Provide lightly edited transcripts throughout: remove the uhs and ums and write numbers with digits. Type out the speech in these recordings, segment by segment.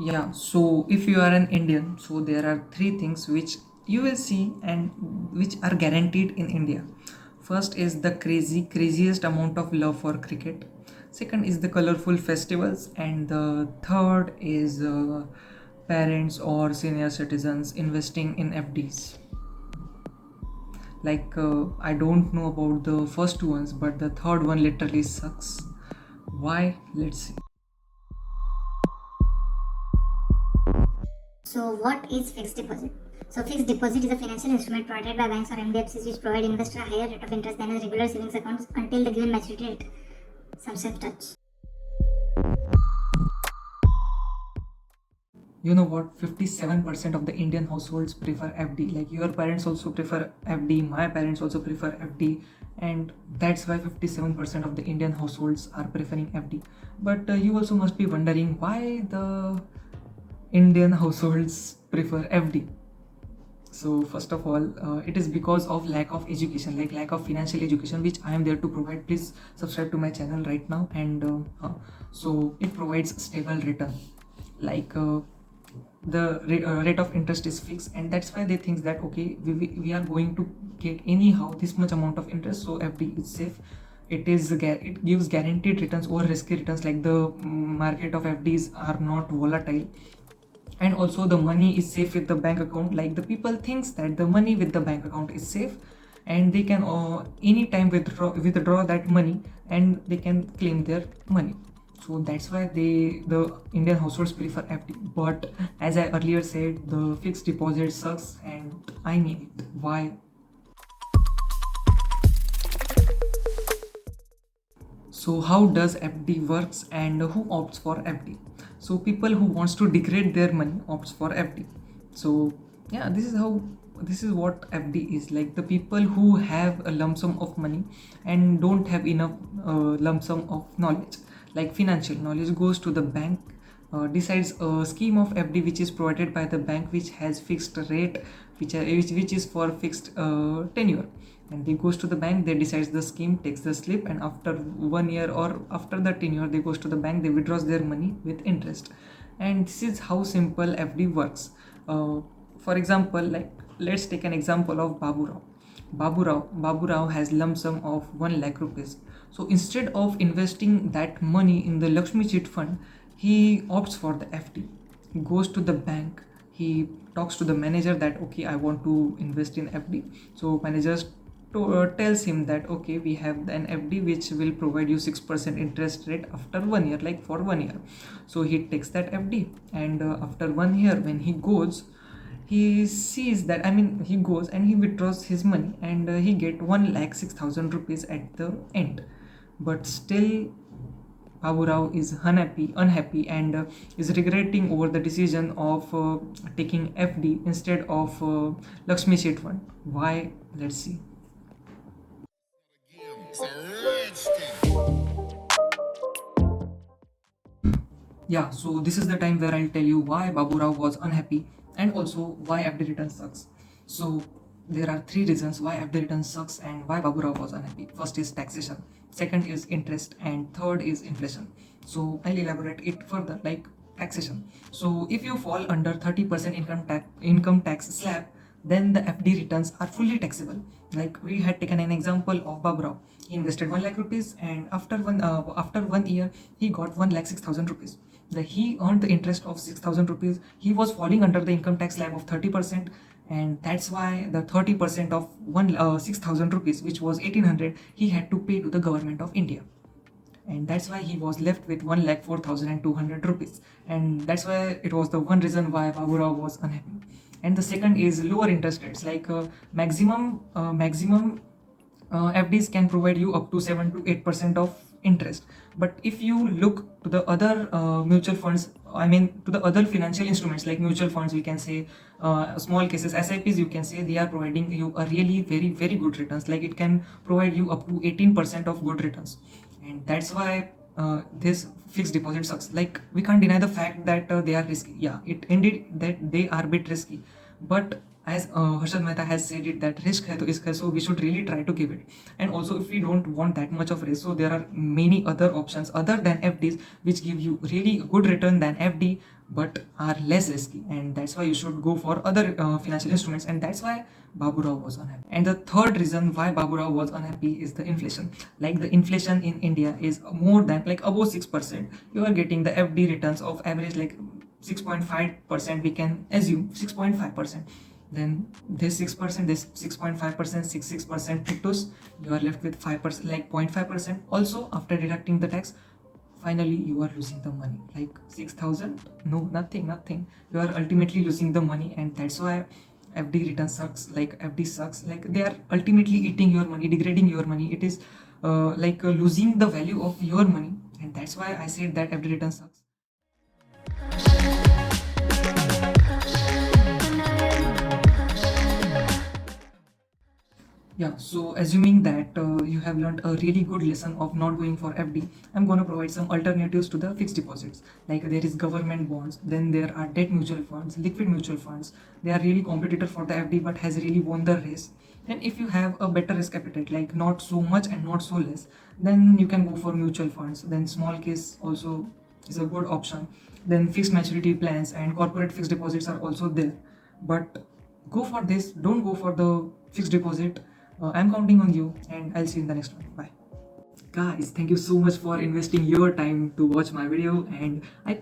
Yeah, so if you are an Indian, so there are three things which you will see and which are guaranteed in India. First is the craziest amount of love for cricket. Second is the colorful festivals, and the third is parents or senior citizens investing in FDs. I don't know about the first two ones, but the third one literally sucks. Why? Let's see. So, what is fixed deposit? So, fixed deposit is a financial instrument provided by banks or NBFCs which provide investors a higher rate of interest than a regular savings account until the given maturity date. Some self-touch. You know what, 57% of the Indian households prefer FD. Like your parents also prefer FD, my parents also prefer FD, and that's why 57% of the Indian households are preferring FD. But you also must be wondering why the Indian households prefer FD. So first of all, it is because of lack of education, like lack of financial education, which I am there to provide. Please subscribe to my channel right now. And so it provides stable return, like the rate of interest is fixed, and that's why they think that okay, we are going to get anyhow this much amount of interest, so FD is safe. It gives guaranteed returns over risky returns, like the market of FDs are not volatile, and also the money is safe with the bank account. Like the people thinks that the money with the bank account is safe, and they can anytime withdraw that money, and they can claim their money. So that's why the Indian households prefer FD. But as I earlier said, the fixed deposit sucks, and I mean it. Why? So how does FD works, and who opts for FD? So people who wants to degrade their money opts for FD. So yeah, this is what FD is. Like the people who have a lump sum of money and don't have enough lump sum of knowledge, like financial knowledge, goes to the bank, decides a scheme of FD which is provided by the bank, which has fixed rate, which is for fixed tenure, and they goes to the bank, they decides the scheme, takes the slip, and after 1 year or after the tenure, they goes to the bank, they withdraws their money with interest. And this is how simple FD works. For example, like let's take an example of Babu Rao has lump sum of 1 lakh rupees. So instead of investing that money in the Lakshmi Chit Fund, he opts for the FD. He goes to the bank, he talks to the manager that okay, I want to invest in FD. So managers tells him that okay, we have an FD which will provide you 6% interest rate after 1 year, like for 1 year. So he takes that FD, and after 1 year, when he goes, he sees that, I mean, he goes and he withdraws his money, and he get 1,06,000 rupees at the end. But still Babu Rao is unhappy, and is regretting over the decision of taking FD instead of Lakshmi Chit Fund. Why? Let's see. Yeah, so this is the time where I'll tell you why Babu Rao was unhappy, and also why FD return sucks. So there are three reasons why FD return sucks and why Babu Rao was unhappy. First is taxation, second is interest, and third is inflation. So I'll elaborate it further, like taxation. So if you fall under 30% income tax slab, then the FD returns are fully taxable. Like we had taken an example of Babu Rao. He invested 1 lakh rupees, and after 1 year he got 1,06,000 rupees. He earned the interest of 6,000 rupees. He was falling under the income tax slab of 30%, and that's why the 30% of 6,000 rupees, which was 1,800, he had to pay to the government of India, and that's why he was left with 1,04,200 rupees, and that's why it was the one reason why Babu Rao was unhappy. And the second is lower interest rates, like maximum FDs can provide you up to 7 to 8% of interest. But if you look to the other mutual funds, I mean to the other financial instruments like mutual funds, we can say small cases SIPs, you can say they are providing you a really very good returns. Like it can provide you up to 18% of good returns, and that's why this fixed deposit sucks. Like we can't deny the fact that they are risky. Yeah, it indeed that they are a bit risky, but as Harshad Mehta has said it, that risk hai to isk hai, so we should really try to give it. And also, if we don't want that much of risk, so there are many other options other than FDs which give you really good return than FD but are less risky, and that's why you should go for other financial instruments, and that's why Babu Rao was unhappy. And the third reason why Babu Rao was unhappy is the inflation. Like the inflation in India is more than like above 6%. You are getting the FD returns of average like 6.5%, we can assume 6.5%. Then this 6%, this 6.5%, 6% pictus, you are left with 5%, like 0.5%. Also, after deducting the tax, finally you are losing the money. Like 6,000, no, nothing. You are ultimately losing the money, and that's why FD return sucks. Like FD sucks. Like they are ultimately eating your money, degrading your money. It is losing the value of your money, and that's why I said that FD return sucks. Yeah, so assuming that you have learned a really good lesson of not going for FD, I'm going to provide some alternatives to the fixed deposits. Like there is government bonds, then there are debt mutual funds, liquid mutual funds. They are really competitor for the FD but has really won the race. And if you have a better risk appetite, like not so much and not so less, then you can go for mutual funds. Then small case also is a good option. Then fixed maturity plans and corporate fixed deposits are also there. But go for this, don't go for the fixed deposit. I'm counting on you, and I'll see you in the next one. Bye. Guys, thank you so much for investing your time to watch my video. And I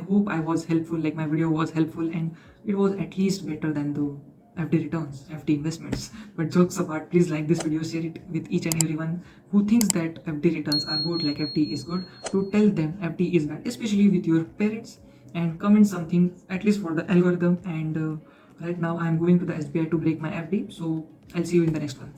hope I was helpful, like my video was helpful, and it was at least better than the FD returns, FD investments. But jokes apart, please like this video, share it with each and everyone who thinks that FD returns are good, like FD is good, to tell them FD is bad, especially with your parents, and comment something at least for the algorithm. And right now I'm going to the SBI to break my FD, so I'll see you in the next one.